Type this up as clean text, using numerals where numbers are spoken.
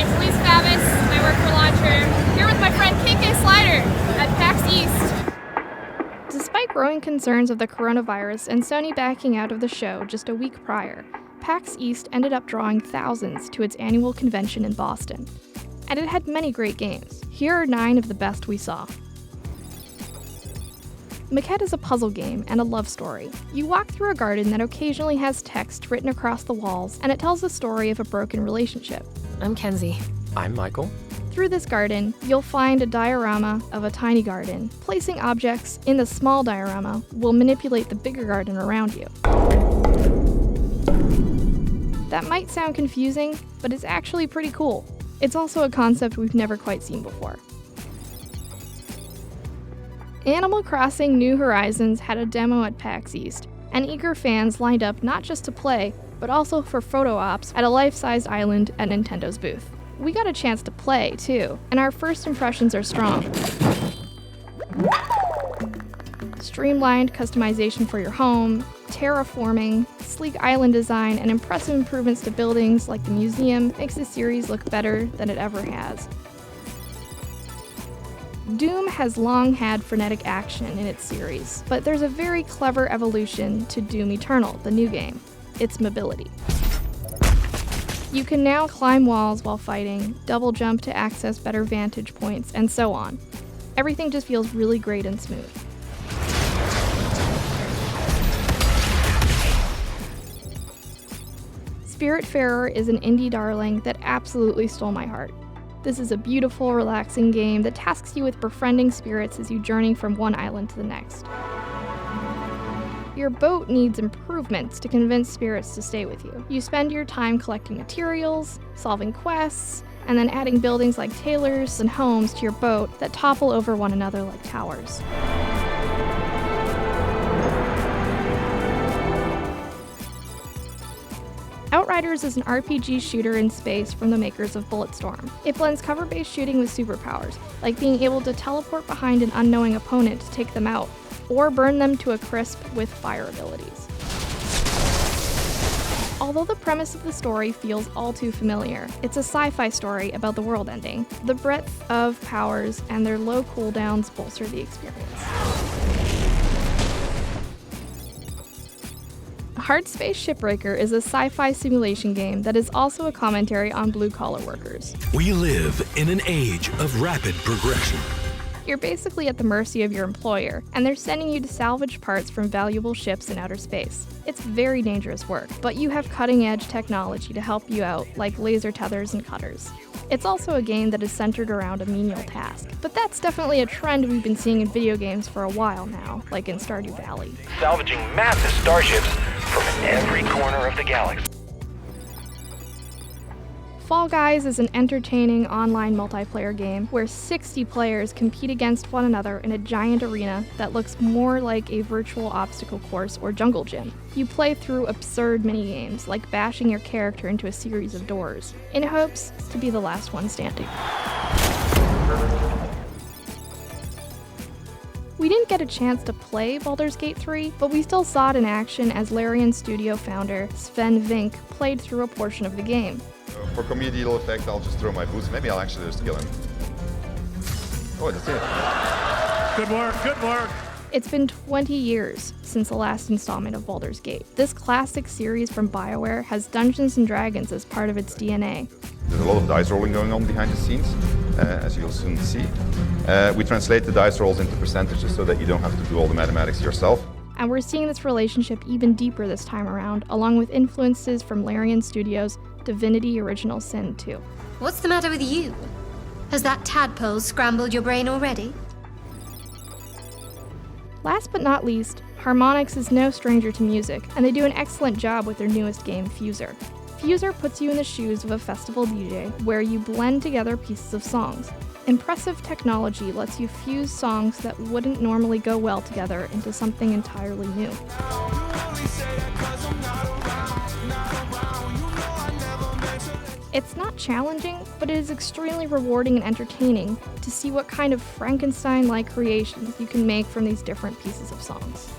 name's Elise Favis. I work for Launcher. Here with my friend KK Slider at PAX East. Despite growing concerns of the coronavirus and Sony backing out of the show just a week prior, PAX East ended up drawing thousands to its annual convention in Boston. And it had many great games. Here are 9 of the best we saw. Maquette is a puzzle game and a love story. You walk through a garden that occasionally has text written across the walls, and it tells the story of a broken relationship. I'm Kenzie. I'm Michael. Through this garden, you'll find a diorama of a tiny garden. Placing objects in the small diorama will manipulate the bigger garden around you. That might sound confusing, but it's actually pretty cool. It's also a concept we've never quite seen before. Animal Crossing New Horizons had a demo at PAX East, and eager fans lined up not just to play, but also for photo ops at a life-sized island at Nintendo's booth. We got a chance to play, too, and our first impressions are strong. Streamlined customization for your home, terraforming, sleek island design, and impressive improvements to buildings like the museum makes the series look better than it ever has. Doom has long had frenetic action in its series, but there's a very clever evolution to Doom Eternal, the new game. Its mobility. You can now climb walls while fighting, double jump to access better vantage points, and so on. Everything just feels really great and smooth. Spiritfarer is an indie darling that absolutely stole my heart. This is a beautiful, relaxing game that tasks you with befriending spirits as you journey from one island to the next. Your boat needs improvements to convince spirits to stay with you. You spend your time collecting materials, solving quests, and then adding buildings like tailors and homes to your boat that topple over one another like towers. Outriders is an RPG shooter in space from the makers of Bulletstorm. It blends cover-based shooting with superpowers, like being able to teleport behind an unknowing opponent to take them out, or burn them to a crisp with fire abilities. Although the premise of the story feels all too familiar, it's a sci-fi story about the world ending. The breadth of powers and their low cooldowns bolster the experience. Hard Spaceship Breaker is a sci-fi simulation game that is also a commentary on blue-collar workers. We live in an age of rapid progression. You're basically at the mercy of your employer, and they're sending you to salvage parts from valuable ships in outer space. It's very dangerous work, but you have cutting-edge technology to help you out, like laser tethers and cutters. It's also a game that is centered around a menial task, but that's definitely a trend we've been seeing in video games for a while now, like in Stardew Valley. Salvaging massive starships from every corner of the galaxy. Fall Guys is an entertaining online multiplayer game where 60 players compete against one another in a giant arena that looks more like a virtual obstacle course or jungle gym. You play through absurd minigames like bashing your character into a series of doors, in hopes to be the last one standing. We didn't get a chance to play Baldurs Gate 3, but we still saw it in action as Larian Studio founder Sven Vink played through a portion of the game. For comedial effect, I'll just throw my boots. Maybe I'll actually just kill him. Oh, that's it. Good work, good work. It's been 20 years since the last installment of Baldur's Gate. This classic series from BioWare has Dungeons & Dragons as part of its DNA. There's a lot of dice rolling going on behind the scenes, as you'll soon see. We translate the dice rolls into percentages so that you don't have to do all the mathematics yourself. And we're seeing this relationship even deeper this time around, along with influences from Larian Studios' Divinity Original Sin 2. What's the matter with you? Has that tadpole scrambled your brain already? Last but not least, Harmonix is no stranger to music, and they do an excellent job with their newest game, Fuser. Fuser puts you in the shoes of a festival DJ, where you blend together pieces of songs. Impressive technology lets you fuse songs that wouldn't normally go well together into something entirely new. It's not challenging, but it is extremely rewarding and entertaining to see what kind of Frankenstein-like creations you can make from these different pieces of songs.